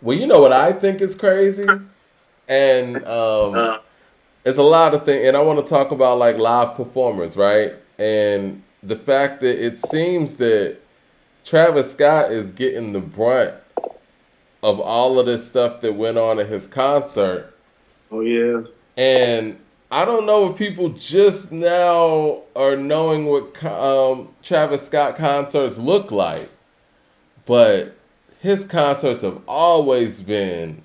Well, you know what I think is crazy, and it's a lot of things. And I want to talk about like live performers, right? And the fact that it seems that Travis Scott is getting the brunt of all of this stuff that went on at his concert. Oh yeah. And I don't know if people just now are knowing what Travis Scott concerts look like, but his concerts have always been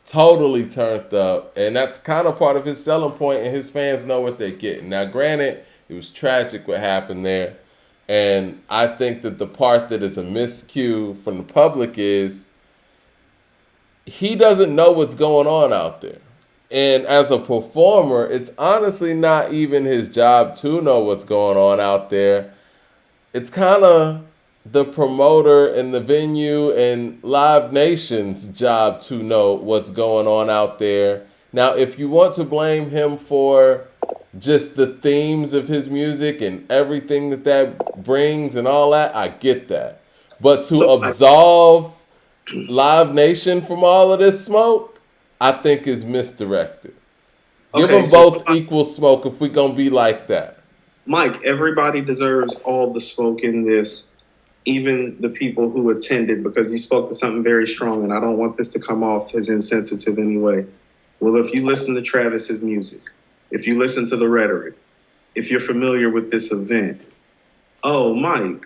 totally turned up, and that's kind of part of his selling point, and his fans know what they're getting. Now, granted, it was tragic what happened there, and I think that the part that is a miscue from the public is he doesn't know what's going on out there. And as a performer, it's honestly not even his job to know what's going on out there. It's kind of the promoter and the venue and Live Nation's job to know what's going on out there. Now, if you want to blame him for just the themes of his music and everything that that brings and all that, I get that. But to So like, absolve Live Nation from all of this smoke, I think is misdirected. Give okay, them so both equal smoke if we gonna be like that. Mike, everybody deserves all the smoke in this, even the people who attended, because you spoke to something very strong, and I don't want this to come off as insensitive anyway. Well, if you listen to Travis's music, if you listen to the rhetoric, if you're familiar with this event, oh, Mike,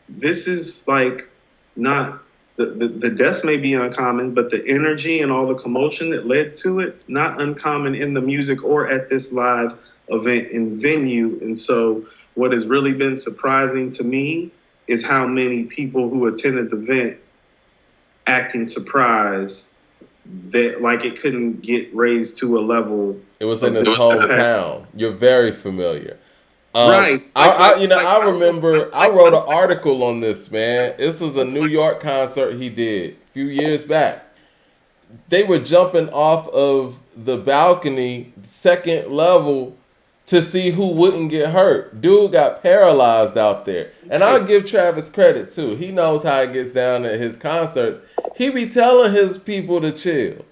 this is like not the deaths may be uncommon, but the energy and all the commotion that led to it, not uncommon in the music or at this live event and venue. And so, what has really been surprising to me is how many people who attended the event acting surprised that like it couldn't get raised to a level It was in of his this. hometown. You're very familiar. Right. Like I I don't remember I like wrote I an article on this, man. This was a New York concert he did a few years back. They were jumping off of the balcony, second level, to see who wouldn't get hurt. Dude got paralyzed out there. And I'll don't. give Travis credit too. He knows how it gets down at his concerts. He be telling his people to chill.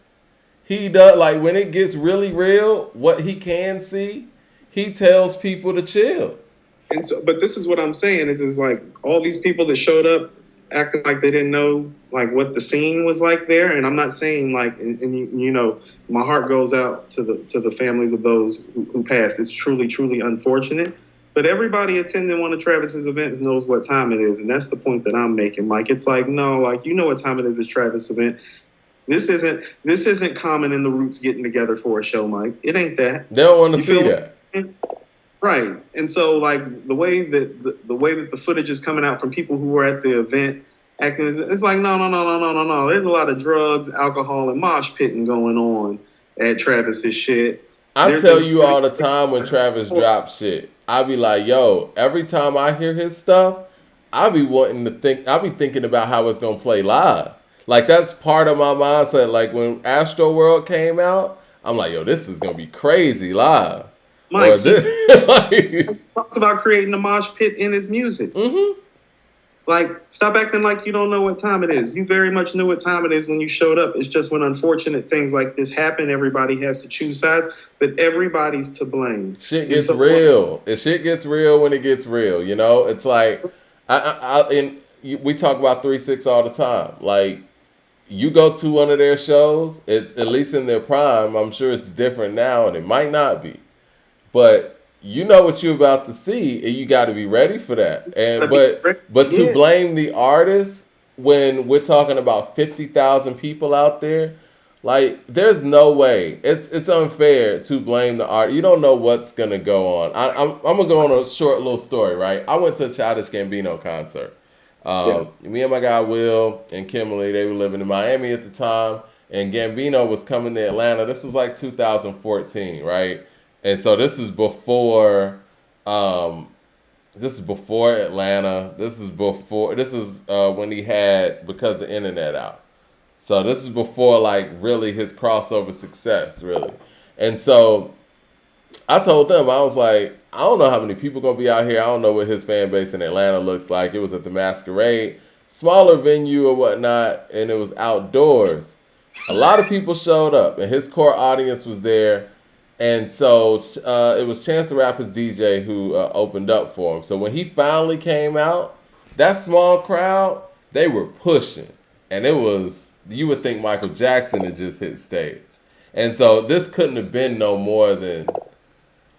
He does, like when it gets really real, what he can see, he tells people to chill. And so, but this is what I'm saying is like all these people that showed up acting like they didn't know like what the scene was like there. And I'm not saying like, and you know, my heart goes out to the families of those who passed. It's truly, truly unfortunate. But everybody attending one of Travis's events knows what time it is, and that's the point that I'm making. Like it's like no, like you know what time it is. It's Travis event. This isn't common in the Roots getting together for a show, Mike. It ain't that. They don't want to You see feel that. me? Right. And so like the way that the footage is coming out from people who were at the event acting it's like no. There's a lot of drugs, alcohol, and mosh pitting going on at Travis's shit. I There's tell been you all the time when Travis drops shit, I be like, yo, every time I hear his stuff, I be wanting to think, I be thinking about how it's gonna play live. Like that's part of my mindset. Like when Astroworld came out, I'm like, yo, this is gonna be crazy live. Or Mike, this, like, talks about creating a mosh pit in his music. mm-hmm. Like, stop acting like you don't know what time it is. You very much knew what time it is when you showed up. It's just when unfortunate things like this happen, everybody has to choose sides, but everybody's to blame. Shit And gets so, real. It shit gets real when it gets real. You know, it's like we talk about 3 6 all the time. Like you go to one of their shows, at least in their prime. I'm sure it's different now, and it might not be. But you know what you're about to see, and you got to be ready for that. And gotta be but to yeah. blame the artist when we're talking about 50,000 people out there, like there's no way. It's unfair to blame the art. You don't know what's gonna go on. I'm gonna go on a short little story. Right, I went to a Childish Gambino concert. Yeah. Me and my guy Will and Kimberly, they were living in Miami at the time, and Gambino was coming to Atlanta. This was like 2014, right? And so um, this is before Atlanta. This is when he had Because the Internet out. So this is before like really his crossover success, really. And so I told them, I was like, I don't know how many people gonna be out here. I don't know what his fan base in Atlanta looks like. It was at the Masquerade, smaller venue or whatnot, and it was outdoors. A lot of people showed up, and his core audience was there. And so it was Chance the Rapper's DJ who opened up for him. So when he finally came out, that small crowd, they were pushing. And it was, you would think Michael Jackson had just hit stage. And so this couldn't have been no more than,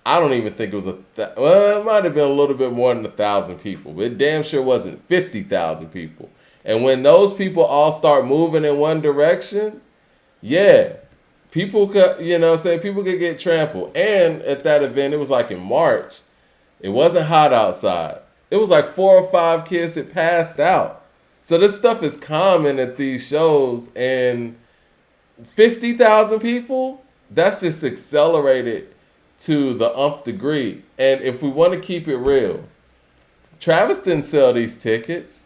I don't even think it was well, it might have been a little bit more than 1,000 people, but it damn sure wasn't 50,000 people. And when those people all start moving in one direction, yeah, people could, people could get trampled. And at that event, it was like in March. It wasn't hot outside. It was like 4 or 5 kids that passed out. So this stuff is common at these shows, and 50,000 people, that's just accelerated to the nth degree. And if we want to keep it real, Travis didn't sell these tickets.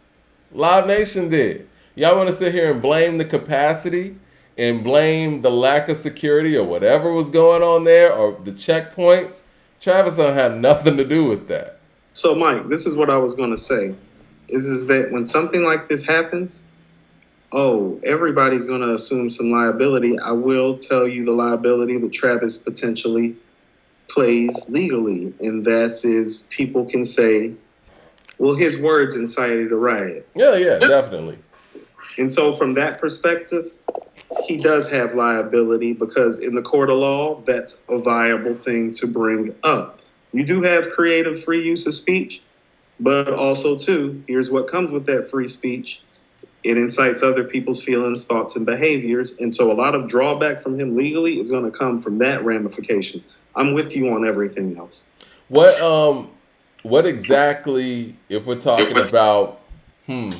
Live Nation did. Y'all want to sit here and blame the capacity and blame the lack of security or whatever was going on there or the checkpoints? Travis don't have nothing to do with that. So, Mike, this is what I was going to say. Is that when something like this happens, everybody's going to assume some liability. I will tell you the liability that Travis potentially plays legally, and that is people can say, well, his words incited a riot. Yeah, definitely. And so from that perspective, he does have liability because in the court of law, that's a viable thing to bring up. You do have creative free use of speech, but also, too, here's what comes with that free speech. It incites other people's feelings, thoughts, and behaviors. And so a lot of drawback from him legally is going to come from that ramification. I'm with you on everything else. What exactly, if we're talking about, I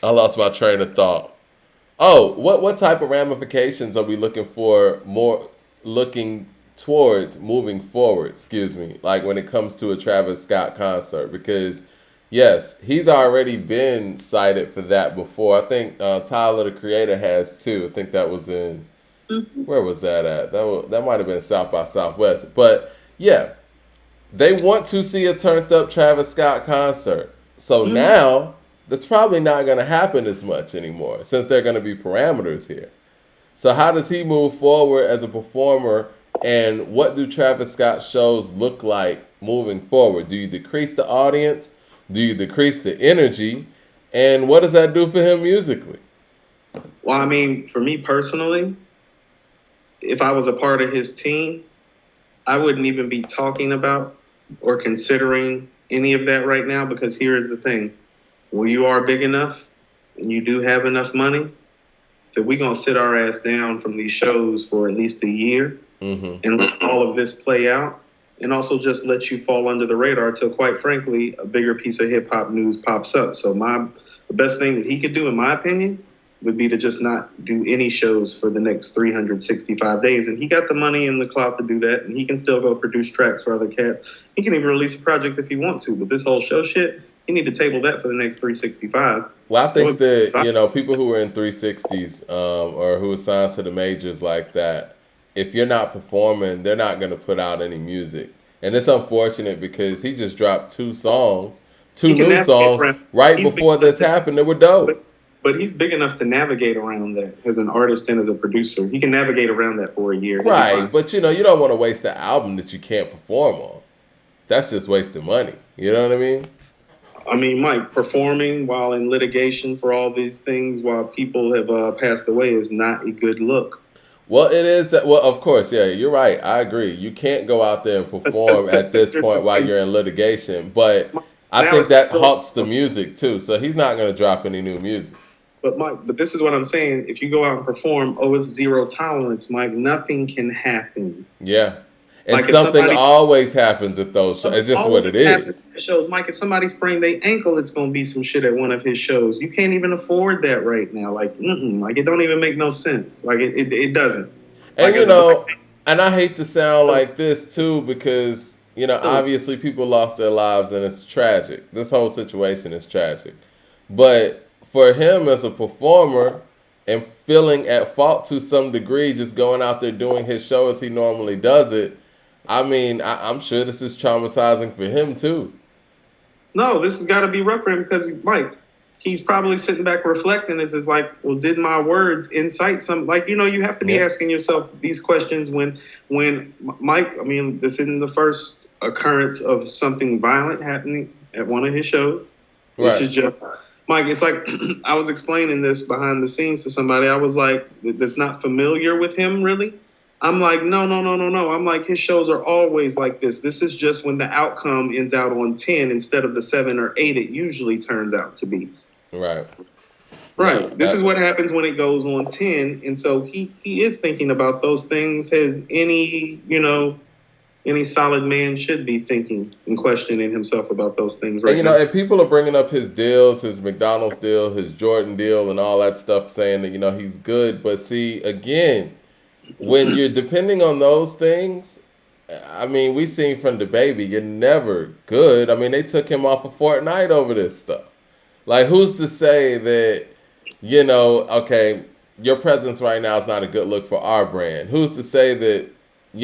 lost my train of thought. Oh, what type of ramifications are we looking towards moving forward, like when it comes to a Travis Scott concert? Because, yes, he's already been cited for that before. I think Tyler, the Creator, has too. I think that was in, where was that at? That might have been South by Southwest. But, yeah, they want to see a turned up Travis Scott concert. So now that's probably not going to happen as much anymore since there are going to be parameters here. So how does he move forward as a performer, and what do Travis Scott shows look like moving forward? Do you decrease the audience? Do you decrease the energy? And what does that do for him musically? Well, I mean, for me personally, if I was a part of his team, I wouldn't even be talking about or considering any of that right now, because here is the thing. When you are big enough and you do have enough money, so we're going to sit our ass down from these shows for at least a year and let all of this play out, and also just let you fall under the radar till, quite frankly, a bigger piece of hip-hop news pops up. So the best thing that he could do, in my opinion, would be to just not do any shows for the next 365 days. And he got the money and the clout to do that, and he can still go produce tracks for other cats. He can even release a project if he wants to, but this whole show shit, you need to table that for the next 365. Well, I think that, people who are in 360s or who are signed to the majors like that, if you're not performing, they're not going to put out any music. And it's unfortunate because he just dropped 2 new songs right before this happened that were dope. But he's big enough to navigate around that as an artist and as a producer. He can navigate around that for a year. Right, but you don't want to waste the album that you can't perform on. That's just wasting money. You know what I mean? I mean, Mike, performing while in litigation for all these things while people have passed away is not a good look. Well, it is that. Well, of course, yeah, you're right. I agree. You can't go out there and perform at this point while you're in litigation. But I think that halts the music too. So he's not going to drop any new music. But Mike, this is what I'm saying. If you go out and perform, it's zero tolerance, Mike. Nothing can happen. Yeah. And like something always happens at those shows. It's just what it is. Shows, Mike, if somebody sprained their ankle, it's going to be some shit at one of his shows. You can't even afford that right now. Like it don't even make no sense. Like it doesn't. And and I hate to sound like this too, because obviously people lost their lives and it's tragic. This whole situation is tragic. But for him as a performer and feeling at fault to some degree, just going out there doing his show as he normally does it, I mean, I'm sure this is traumatizing for him too. No, this has got to be rough for him because, Mike, he's probably sitting back reflecting. Is like, well, did my words incite some? Like, you have to be Yeah. asking yourself these questions when Mike. I mean, this isn't the first occurrence of something violent happening at one of his shows. This Right. is just Mike. It's like I was explaining this behind the scenes to somebody. I was like, that's not familiar with him really. I'm like, no, no, no, no, no. I'm like, his shows are always like this. This is just when the outcome ends out on 10 instead of the 7 or 8 it usually turns out to be. Right. No, Right. This is that what happens when it goes on 10. And so he is thinking about those things as any solid man should be thinking and questioning himself about those things and right now. and people are bringing up his deals, his McDonald's deal, his Jordan deal, and all that stuff, saying that he's good. But see, again, when you're depending on those things, I mean, we seen from the baby, you're never good. I mean, they took him off of Fortnite over this stuff. Like, who's to say that, okay, your presence right now is not a good look for our brand? Who's to say that,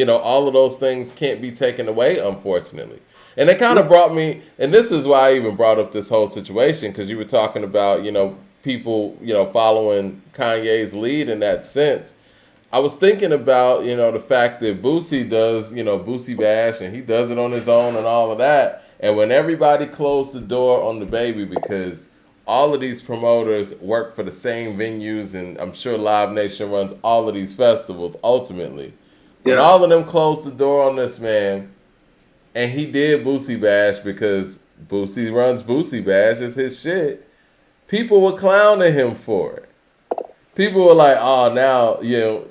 all of those things can't be taken away, unfortunately? And it kind of brought me, and this is why I even brought up this whole situation, because you were talking about, people, following Kanye's lead in that sense. I was thinking about, the fact that Boosie does, Boosie Bash, and he does it on his own and all of that. And when everybody closed the door on the baby, because all of these promoters work for the same venues, and I'm sure Live Nation runs all of these festivals ultimately. When Yeah. all of them closed the door on this man, and he did Boosie Bash because Boosie runs Boosie Bash, is his shit, people were clowning him for it. People were like, "Oh, now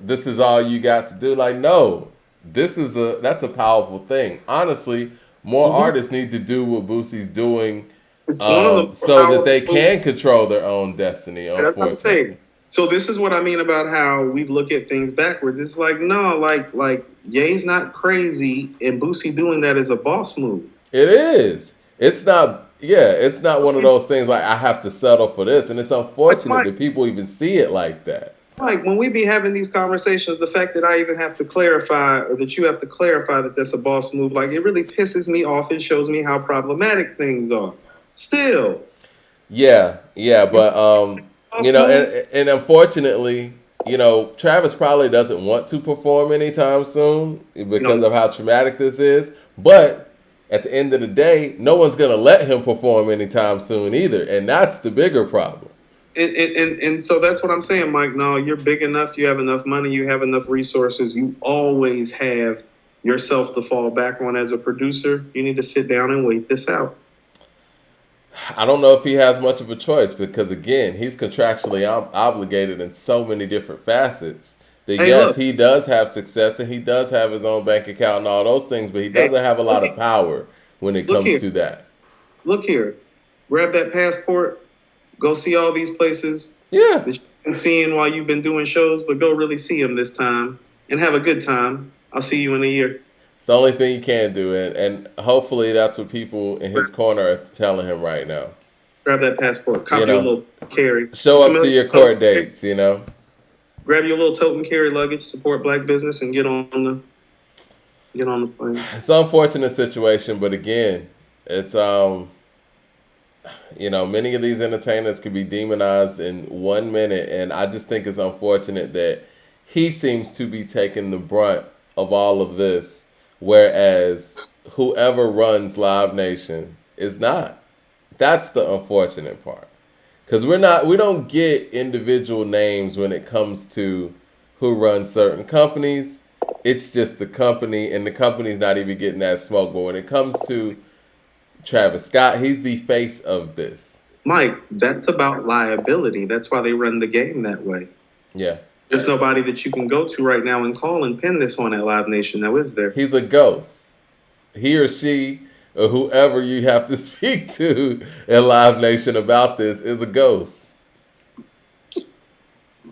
this is all you got to do." Like, no, that's a powerful thing. Honestly, more Mm-hmm. artists need to do what Boosie's doing, It's one of the more so that they powerful. can control their own destiny. That's what I'm saying. Unfortunately, So this is what I mean about how we look at things backwards. It's like, no, like Ye's not crazy, and Boosie doing that is a boss move. it is. It's not. Yeah, it's not one of those things like I have to settle for this, and it's Like unfortunate Mike, that people even see it like that. Mike, when we be having these conversations, the fact that I even have to clarify, or that you have to clarify that that's a boss move, like it really pisses me off. It shows me how problematic things are. Still, Yeah, yeah, but boss move. and unfortunately, Travis probably doesn't want to perform anytime soon because No, of how traumatic this is. But at the end of the day, no one's gonna let him perform anytime soon either, and that's the bigger problem. and so that's what I'm saying, Mike. No, you're big enough. You have enough money. You have enough resources. You always have yourself to fall back on as a producer. You need to sit down and wait this out. I don't know if he has much of a choice because again, he's contractually obligated in so many different facets. That Hey, yes, look, he does have success and he does have his own bank account and all those things, but he hey, doesn't have a lot look, of power when it look comes here, to that. look here. Grab that passport. Go see all these places Yeah. that you've been seeing while you've been doing shows, but go really see them this time and have a good time. I'll see you in a year. It's the only thing you can do, and hopefully that's what people in his corner are telling him right now. Grab that passport. You Cop your know, little carry. You show up to familiar your with court tote carry? dates. Grab your little tote and carry luggage. Support black business and get on the plane. It's an unfortunate situation, but again, it's many of these entertainers can be demonized in 1 minute, and I just think it's unfortunate that he seems to be taking the brunt of all of this, whereas whoever runs Live Nation is not. That's the unfortunate part. Because we don't get individual names when it comes to who runs certain companies. It's just the company, and the company's not even getting that smoke. But when it comes to Travis Scott, he's the face of this. Mike, that's about liability. That's why they run the game that way. Yeah. There's nobody that you can go to right now and call and pin this on at Live Nation now, is there? He's a ghost. He or she or whoever you have to speak to in Live Nation about this is a ghost.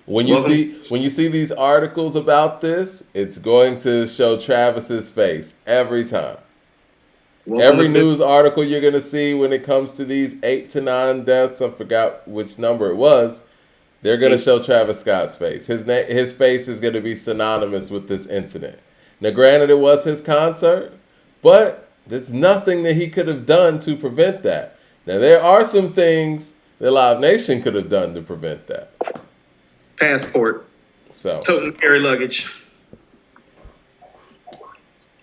When you Welcome, see these articles about this, it's going to show Travis's face every time. welcome Every to news article you're gonna see when it comes to these 8 to 9 deaths, I forgot which number it was. They're gonna show Travis Scott's face. His face is gonna be synonymous with this incident. Now, granted, it was his concert, but there's nothing that he could have done to prevent that. Now, there are some things that Live Nation could have done to prevent that. Passport, So tote and carry luggage.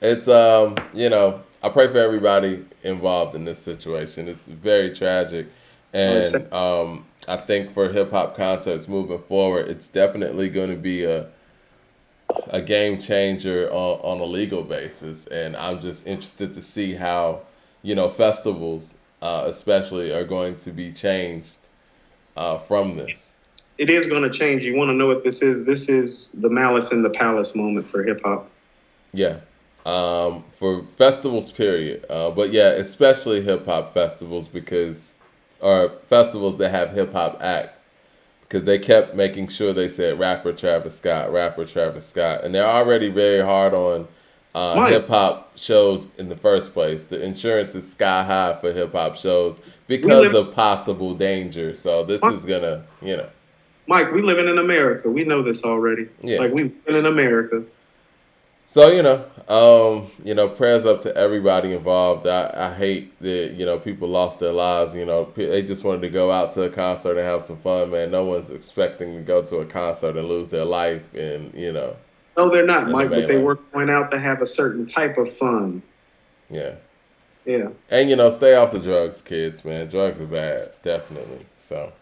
it's I pray for everybody involved in this situation. It's very tragic, and I think for hip hop concerts moving forward, it's definitely going to be a game changer on a legal basis. And I'm just interested to see how festivals, especially, are going to be changed from this. It is going to change. You want to know what this is? This is the Malice in the Palace moment for hip hop. Yeah. For festivals, period. But yeah, especially hip hop festivals or festivals that have hip hop acts, because they kept making sure they said rapper Travis Scott, and they're already very hard on hip hop shows in the first place. The insurance is sky high for hip hop shows because of possible danger. So this is gonna, Mike, we living in America. We know this already. Yeah. Like, we live in America. So prayers up to everybody involved. I hate that people lost their lives. They just wanted to go out to a concert and have some fun. Man, no one's expecting to go to a concert and lose their life. And no, they're not, Mike. But they were going out to have a certain type of fun. Yeah. Yeah. And stay off the drugs, kids. Man, drugs are bad, definitely. So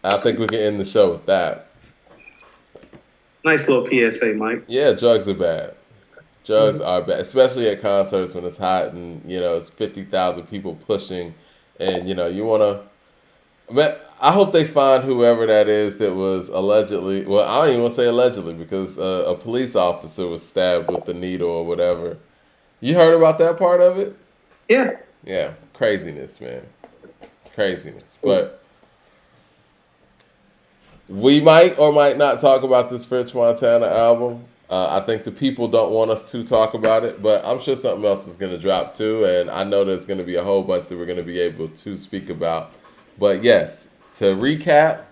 I think we can end the show with that. Nice little PSA, Mike. Yeah, drugs are bad. Drugs are bad, especially at concerts when it's hot and it's 50,000 people pushing, and you want to. But I hope they find whoever that is that was allegedly. Well, I don't even want to say allegedly because a police officer was stabbed with the needle or whatever. You heard about that part of it? Yeah. Yeah, craziness, man, craziness. But we might or might not talk about this French Montana album. I think the people don't want us to talk about it, but I'm sure something else is going to drop too, and I know there's going to be a whole bunch that we're going to be able to speak about. But yes, to recap,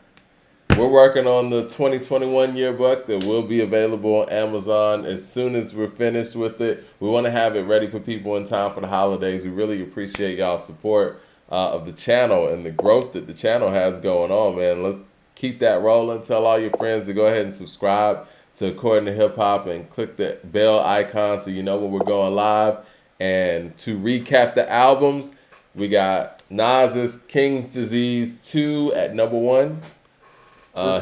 we're working on the 2021 yearbook that will be available on Amazon as soon as we're finished with it. We want to have it ready for people in time for the holidays. We really appreciate y'all's support of the channel and the growth that the channel has going on, man. Let's keep that rolling. Tell all your friends to go ahead and subscribe to According to Hip Hop and click the bell icon so you know when we're going live. And to recap the albums, we got Nas's King's Disease 2 at number 1.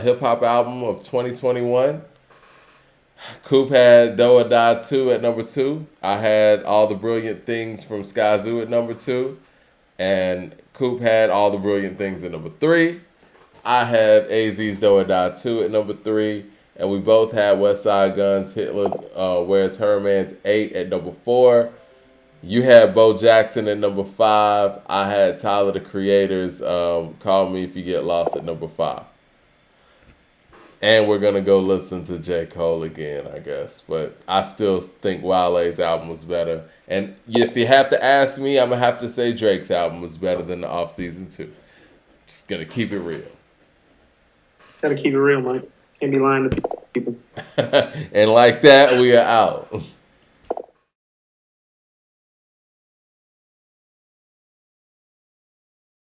Hip hop album of 2021. Coop had Do or Die 2 at number 2. I had All the Brilliant Things from Skyzoo at number 2. And Coop had All the Brilliant Things at number 3. I had AZ's Do or Die 2 at number 3. And we both had West Side Gun's Hitler's Where's Herman's 8 at number 4. You had Bo Jackson at number 5. I had Tyler, the Creator's Call Me If You Get Lost at number 5. And we're going to go listen to J. Cole again, I guess. But I still think Wale's album was better. And if you have to ask me, I'm going to have to say Drake's album was better than the Off Season 2. Just going to keep it real. Got to keep it real, Mike. Can't be lying to people. And like that, we are out.